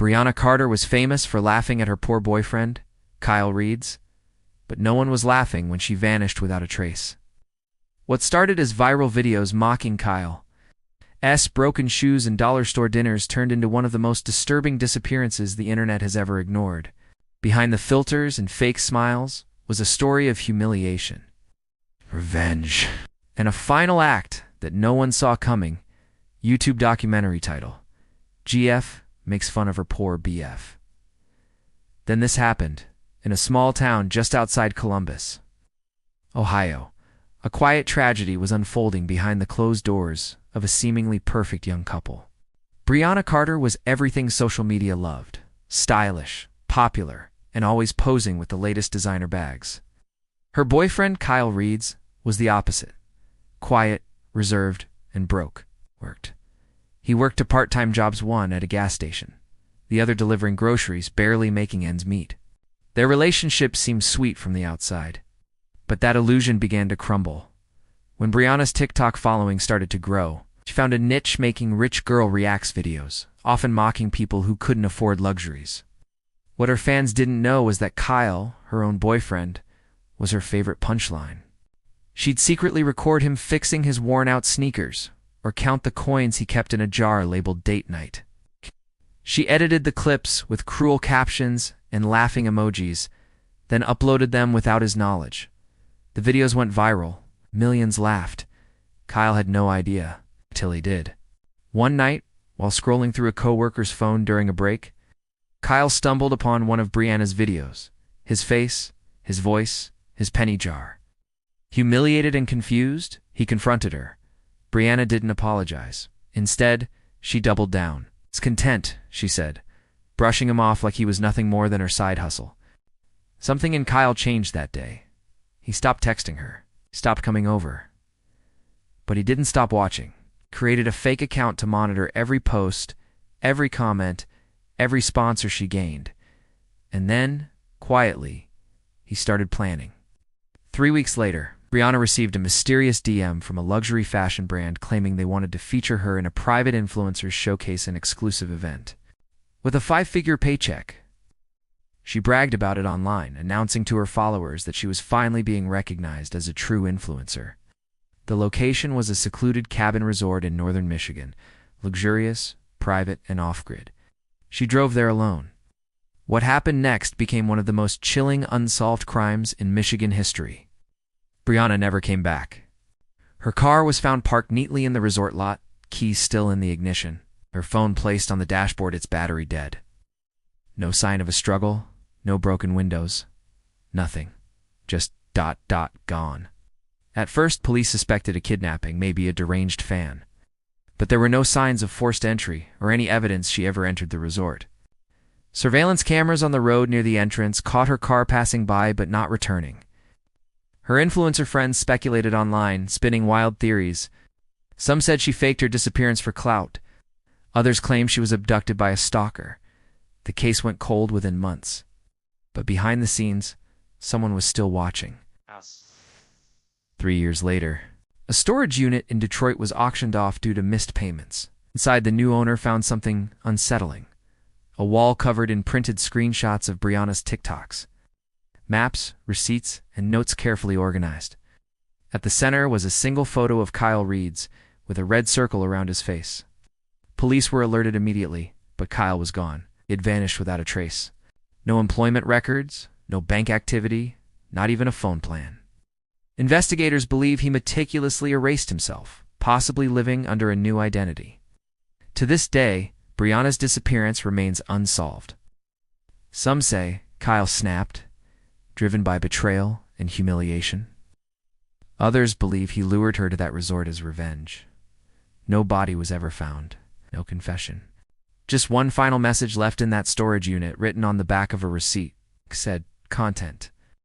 Brianna Carter was famous for laughing at her poor boyfriend, Kyle Reeds, but no one was laughing when she vanished without a trace. What started as viral videos mocking Kyle's broken shoes and dollar store dinners turned into one of the most disturbing disappearances the internet has ever ignored. Behind the filters and fake smiles was a story of humiliation, revenge, and a final act that no one saw coming. YouTube documentary title: GF makes fun of her poor BF. Then this happened, in a small town just outside Columbus, Ohio. A quiet tragedy was unfolding behind the closed doors of a seemingly perfect young couple. Brianna Carter was everything social media loved: stylish, popular, and always posing with the latest designer bags. Her boyfriend, Kyle Reeds, was the opposite: quiet, reserved, and broke. He worked 2 part-time jobs, one at a gas station, the other delivering groceries, barely making ends meet. Their relationship seemed sweet from the outside, but that illusion began to crumble. When Brianna's TikTok following started to grow, she found a niche making rich girl reacts videos, often mocking people who couldn't afford luxuries. What her fans didn't know was that Kyle, her own boyfriend, was her favorite punchline. She'd secretly record him fixing his worn-out sneakers, or count the coins he kept in a jar labeled date night. She edited the clips with cruel captions and laughing emojis, then uploaded them without his knowledge. The videos went viral. Millions laughed. Kyle had no idea, till he did. One night, while scrolling through a coworker's phone during a break, Kyle stumbled upon one of Brianna's videos. His face, his voice, his penny jar. Humiliated and confused, he confronted her. Brianna didn't apologize. Instead, she doubled down. "It's content," she said, brushing him off like he was nothing more than her side hustle. Something in Kyle changed that day. He stopped texting her, stopped coming over. But he didn't stop watching. Created a fake account to monitor every post, every comment, every sponsor she gained. And then, quietly, he started planning. 3 weeks later, Brianna received a mysterious DM from a luxury fashion brand claiming they wanted to feature her in a private influencer's showcase and exclusive event. With a 5-figure paycheck, she bragged about it online, announcing to her followers that she was finally being recognized as a true influencer. The location was a secluded cabin resort in northern Michigan, luxurious, private, and off-grid. She drove there alone. What happened next became one of the most chilling unsolved crimes in Michigan history. Brianna never came back. Her car was found parked neatly in the resort lot, keys still in the ignition, her phone placed on the dashboard, its battery dead. No sign of a struggle, no broken windows, nothing. Just ... gone. At first, police suspected a kidnapping, maybe a deranged fan. But there were no signs of forced entry or any evidence she ever entered the resort. Surveillance cameras on the road near the entrance caught her car passing by but not returning. Her influencer friends speculated online, spinning wild theories. Some said she faked her disappearance for clout. Others claimed she was abducted by a stalker. The case went cold within months. But behind the scenes, someone was still watching. 3 years later, a storage unit in Detroit was auctioned off due to missed payments. Inside, the new owner found something unsettling: a wall covered in printed screenshots of Brianna's TikToks. Maps, receipts, and notes carefully organized. At the center was a single photo of Kyle Reeds, with a red circle around his face. Police were alerted immediately, but Kyle was gone. He had vanished without a trace. No employment records, no bank activity, not even a phone plan. Investigators believe he meticulously erased himself, possibly living under a new identity. To this day, Brianna's disappearance remains unsolved. Some say Kyle snapped, driven by betrayal and humiliation. Others believe he lured her to that resort as revenge. No body was ever found, no confession. Just one final message left in that storage unit, written on the back of a receipt. Said, "Content."